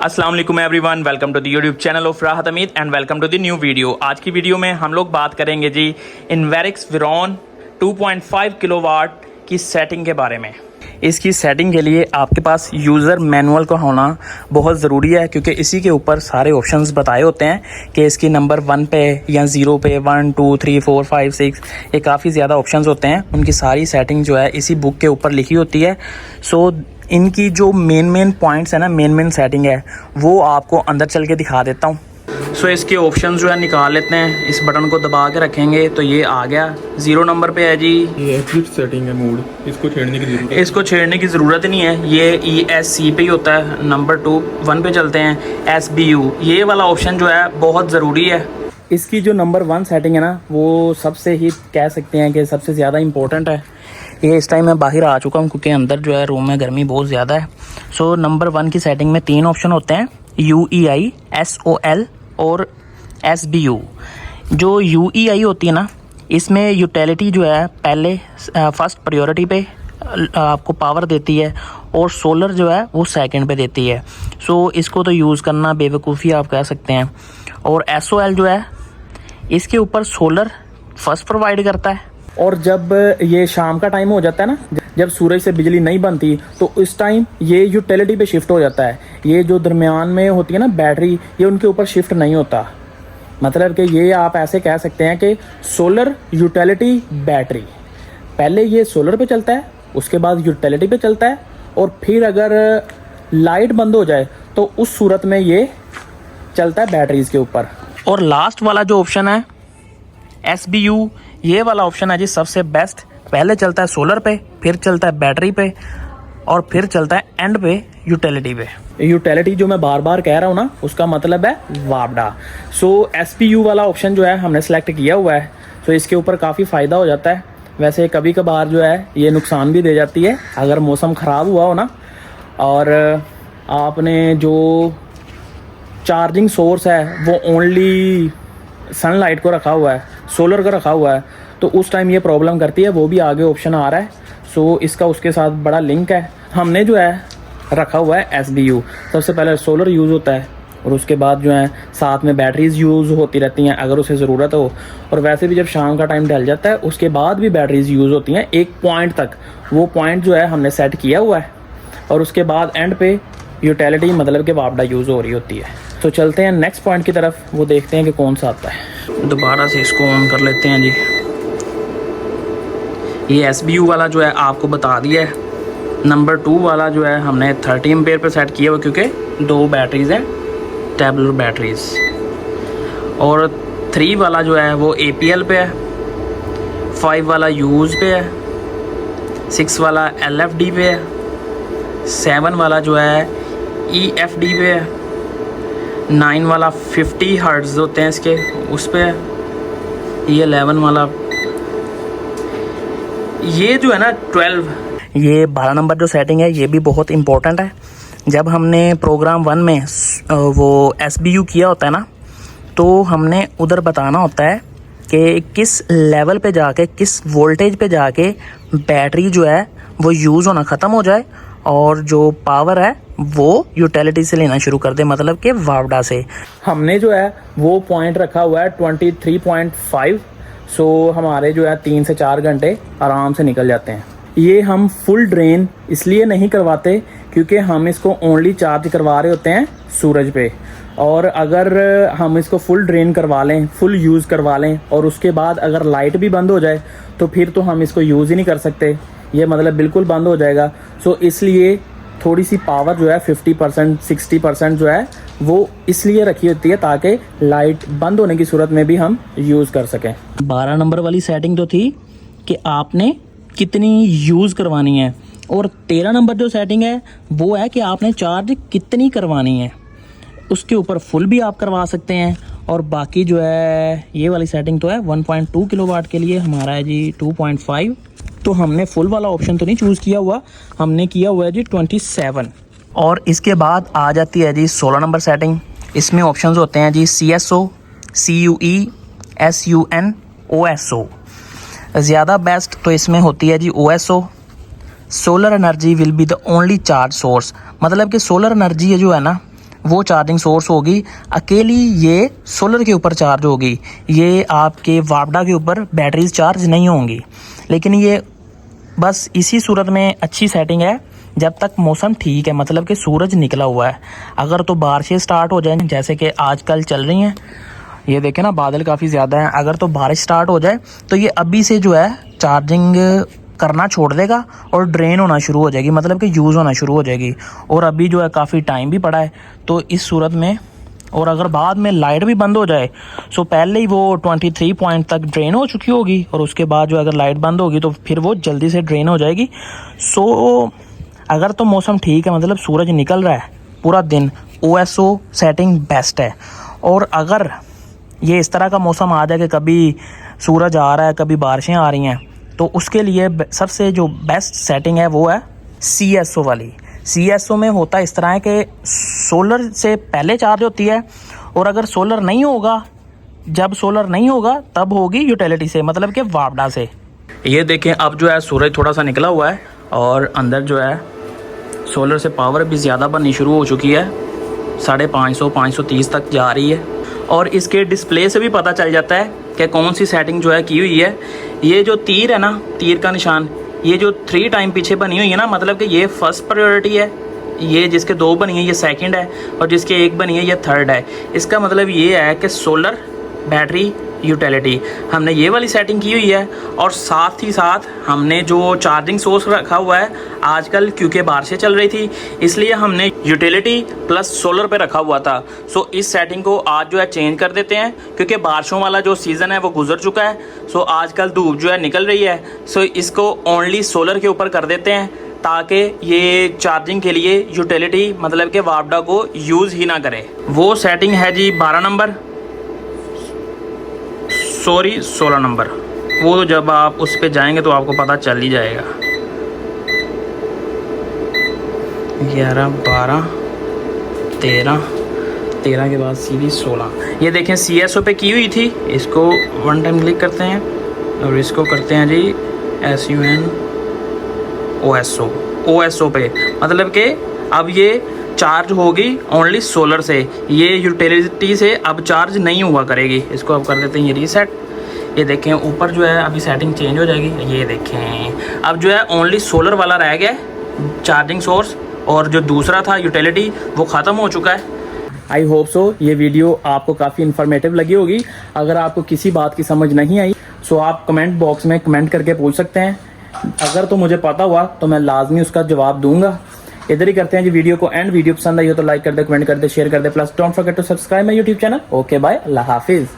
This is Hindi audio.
अस्सलाम वालेकुम everyone, welcome to the YouTube channel of Rahat Amid and welcome to the new video. आज की वीडियो में हम लोग बात करेंगे जी इन्वेरिक्स विरॉन 2.5 किलोवाट की सेटिंग के बारे में। इसकी सेटिंग के लिए आपके पास यूज़र मैनुअल का होना बहुत ज़रूरी है, क्योंकि इसी के ऊपर सारे ऑप्शंस बताए होते हैं कि इसकी नंबर 1 पे या 0 पे 1 2 3 4 5 6 ये काफ़ी ज़्यादा ऑप्शंस होते हैं। उनकी सारी सेटिंग जो है इसी बुक के ऊपर लिखी होती है। सो इनकी जो मेन पॉइंट्स है ना, मेन सेटिंग है, वो आपको अंदर चल के दिखा देता हूँ। सो इसके ऑप्शन जो है निकाल लेते हैं। इस बटन को दबा के रखेंगे तो ये आ गया। 0 नंबर पे है जी, ये एक्लिप्स सेटिंग है मोड, इसको छेड़ने की जरूरत इसको छेड़ने की ज़रूरत ही नहीं है। ये ESC पे ही होता है। नंबर 1 पे चलते हैं। SBU ये वाला ऑप्शन जो है बहुत ज़रूरी है। इसकी जो नंबर 1 सेटिंग है ना, वो सबसे ही कह सकते हैं कि सबसे ज़्यादा इम्पोर्टेंट है। ये इस टाइम मैं बाहर आ चुका हूँ क्योंकि अंदर जो है रूम में गर्मी बहुत ज़्यादा है। सो नंबर 1 की सेटिंग में 3 ऑप्शन होते हैं, UEI, SOL और SBU। जो UEI होती है ना, इसमें यूटिलिटी जो है पहले फर्स्ट प्रायोरिटी पे आपको पावर देती है और सोलर जो है वो सेकंड पे देती है। सो इसको तो यूज़ करना बेवकूफ़ी आप कह सकते हैं। और SOL जो है इसके ऊपर सोलर फर्स्ट प्रोवाइड करता है, और जब ये शाम का टाइम हो जाता है ना, जब सूरज से बिजली नहीं बनती, तो इस टाइम ये यूटिलिटी पे शिफ्ट हो जाता है। ये जो दरमियान में होती है ना बैटरी, ये उनके ऊपर शिफ्ट नहीं होता। मतलब कि ये आप ऐसे कह सकते हैं कि सोलर यूटिलिटी बैटरी, पहले ये सोलर पे चलता है, उसके बाद यूटिलिटी पे चलता है, और फिर अगर लाइट बंद हो जाए तो उस सूरत में ये चलता है बैटरीज के ऊपर। और लास्ट वाला जो ऑप्शन है SBU, ये वाला ऑप्शन है जी सबसे बेस्ट। पहले चलता है सोलर पे, फिर चलता है बैटरी पे, और फिर चलता है एंड पे यूटिलिटी पे। यूटिलिटी जो मैं बार बार कह रहा हूँ ना, उसका मतलब है वापडा। सो SPU वाला ऑप्शन जो है हमने सेलेक्ट किया हुआ है। तो इसके ऊपर काफ़ी फ़ायदा हो जाता है। वैसे कभी कभार जो है ये नुकसान भी दे जाती है, अगर मौसम ख़राब हुआ हो ना, और आपने जो चार्जिंग सोर्स है वो ओनली सनलाइट को रखा हुआ है, सोलर का रखा हुआ है, तो उस टाइम ये प्रॉब्लम करती है। वो भी आगे ऑप्शन आ रहा है। सो इसका उसके साथ बड़ा लिंक है। हमने जो है रखा हुआ है SBU। सबसे पहले सोलर यूज़ होता है, और उसके बाद जो है साथ में बैटरीज यूज़ होती रहती हैं अगर उसे ज़रूरत हो। और वैसे भी जब शाम का टाइम ढल जाता है, उसके बाद भी बैटरीज यूज़ होती हैं एक पॉइंट तक। वो पॉइंट जो है हमने सेट किया हुआ है, और उसके बाद एंड पे यूटिलिटी मतलब कि वापडा यूज़ हो रही होती है। तो चलते हैं नेक्स्ट पॉइंट की तरफ, वो देखते हैं कि कौन सा आता है। दोबारा से इसको ऑन कर लेते हैं जी। ये SBU वाला जो है आपको बता दिया है। नंबर 2 वाला जो है हमने 30 एम्पेयर पे सेट किया हुआ, क्योंकि 2 बैटरीज हैं, टेबलर बैटरीज। और 3 वाला जो है वो APL पे है, 5 वाला यूज़ पे है, 6 वाला LFD पे है, 7 वाला जो है EFD पे है, 9 वाला 50 हर्ट्ज़ होते हैं इसके, उस पे है। ये 11 वाला, ये जो है ना 12, ये 12 नंबर जो सेटिंग है ये भी बहुत इम्पोर्टेंट है। जब हमने प्रोग्राम 1 में वो SBU किया होता है ना, तो हमने उधर बताना होता है कि किस लेवल पे जाके, किस वोल्टेज पे जाके बैटरी जो है वो यूज़ होना ख़त्म हो जाए, और जो पावर है वो यूटिलिटी से लेना शुरू कर दे, मतलब कि वापडा से। हमने जो है वो पॉइंट रखा हुआ है 23.5। सो हमारे जो है 3 से 4 घंटे आराम से निकल जाते हैं। ये हम फुल ड्रेन इसलिए नहीं करवाते क्योंकि हम इसको ओनली चार्ज करवा रहे होते हैं सूरज पे। और अगर हम इसको फुल ड्रेन करवा लें, फुल यूज़ करवा लें, और उसके बाद अगर लाइट भी बंद हो जाए, तो फिर तो हम इसको यूज़ ही नहीं कर सकते। ये मतलब बिल्कुल बंद हो जाएगा। सो इसलिए थोड़ी सी पावर जो है 50% 60% जो है वो इसलिए रखी होती है ताकि लाइट बंद होने की सूरत में भी हम यूज़ कर सकें। 12 नंबर वाली सेटिंग तो थी कि आपने कितनी यूज़ करवानी है, और 13 नंबर जो सेटिंग है वो है कि आपने चार्ज कितनी करवानी है। उसके ऊपर फुल भी आप करवा सकते हैं, और बाकी जो है ये वाली सेटिंग तो है 1.2 किलोवाट के लिए। हमारा है जी 2.5, तो हमने फुल वाला ऑप्शन तो नहीं चूज़ किया हुआ, हमने किया हुआ है जी 27। और इसके बाद आ जाती है जी 16 नंबर सेटिंग। इसमें ऑप्शंस होते हैं जी CSO, CUE, SUN, OSO। ज़्यादा बेस्ट तो इसमें होती है जी OSO। Solar energy will be the only charge source, मतलब कि सोलर एनर्जी जो है ना वो चार्जिंग सोर्स होगी, अकेली ये सोलर के ऊपर चार्ज होगी। ये आपके वापडा के ऊपर बैटरीज चार्ज नहीं होंगी। लेकिन ये बस इसी सूरत में अच्छी सेटिंग है जब तक मौसम ठीक है, मतलब कि सूरज निकला हुआ है। अगर तो बारिशें स्टार्ट हो जाएं जैसे कि आजकल चल रही हैं, ये देखें ना बादल काफ़ी ज़्यादा हैं, अगर तो बारिश स्टार्ट हो जाए तो ये अभी से जो है चार्जिंग करना छोड़ देगा और ड्रेन होना शुरू हो जाएगी, मतलब कि यूज़ होना शुरू हो जाएगी। और अभी जो है काफ़ी टाइम भी पड़ा है, तो इस सूरत में और अगर बाद में लाइट भी बंद हो जाए सो पहले ही वो 23 पॉइंट तक ड्रेन हो चुकी होगी, और उसके बाद जो अगर लाइट बंद होगी तो फिर वो जल्दी से ड्रेन हो जाएगी। सो अगर तो मौसम ठीक है, मतलब सूरज निकल रहा है पूरा दिन, OSO सेटिंग बेस्ट है। और अगर ये इस तरह का मौसम आ जाए कि कभी सूरज आ रहा है कभी बारिशें आ रही हैं, तो उसके लिए सबसे जो बेस्ट सेटिंग है वो है CSO वाली। CSO में होता इस तरह है कि सोलर से पहले चार्ज होती है, और अगर सोलर नहीं होगा, जब सोलर नहीं होगा तब होगी यूटिलिटी से, मतलब कि वापडा से। ये देखें अब जो है सूरज थोड़ा सा निकला हुआ है और अंदर जो है सोलर से पावर भी ज़्यादा बननी शुरू हो चुकी है, 550 530 तक जा रही है। और इसके डिस्प्ले से भी पता चल जाता है कि कौन सी सेटिंग जो है की हुई है। ये जो तीर है ना, तीर का निशान, ये जो 3 टाइम पीछे बनी हुई है ना, मतलब कि ये फर्स्ट प्रायोरिटी है, ये जिसके 2 बनी है ये सेकंड है, और जिसके 1 बनी है ये थर्ड है। इसका मतलब ये है कि सोलर, बैटरी, यूटिलिटी, हमने ये वाली सेटिंग की हुई है। और साथ ही साथ हमने जो चार्जिंग सोर्स रखा हुआ है, आजकल क्योंकि बारिशें चल रही थी इसलिए हमने यूटिलिटी प्लस सोलर पे रखा हुआ था। सो इस सेटिंग को आज जो है चेंज कर देते हैं, क्योंकि बारिशों वाला जो सीज़न है वो गुजर चुका है। सो आजकल धूप जो है निकल रही है, सो इसको ओनली सोलर के ऊपर कर देते हैं, ताकि ये चार्जिंग के लिए यूटिलिटी मतलब कि वापडा को यूज़ ही ना करे। वो सेटिंग है जी 12 नंबर, सॉरी 16 नंबर। वो जब आप उस पे जाएंगे तो आपको पता चल ही जाएगा। 11 12 13 के बाद सीधी 16। ये देखें CSO पे की हुई थी, इसको 1 टाइम क्लिक करते हैं और इसको करते हैं जी SUN OSO पे, मतलब कि अब ये चार्ज होगी ओनली सोलर से, ये यूटिलिटी से अब चार्ज नहीं हुआ करेगी। इसको अब कर देते हैं ये रीसेट। ये देखें ऊपर जो है अभी सेटिंग चेंज हो जाएगी। ये देखें अब जो है ओनली सोलर वाला रह गया चार्जिंग सोर्स, और जो दूसरा था यूटिलिटी वो ख़त्म हो चुका है। आई होप सो ये वीडियो आपको काफ़ी इन्फॉर्मेटिव लगी होगी। अगर आपको किसी बात की समझ नहीं आई सो आप कमेंट बॉक्स में कमेंट करके पूछ सकते हैं। अगर तो मुझे पता हुआ तो मैं लाजमी उसका जवाब दूंगा। इधर ही करते हैं जी वीडियो को एंड। वीडियो पसंद आई हो तो लाइक कर दे, कमेंट कर दे, शेयर कर दे, plus don't forget to subscribe my YouTube channel. Okay bye, अल्लाह हाफिज।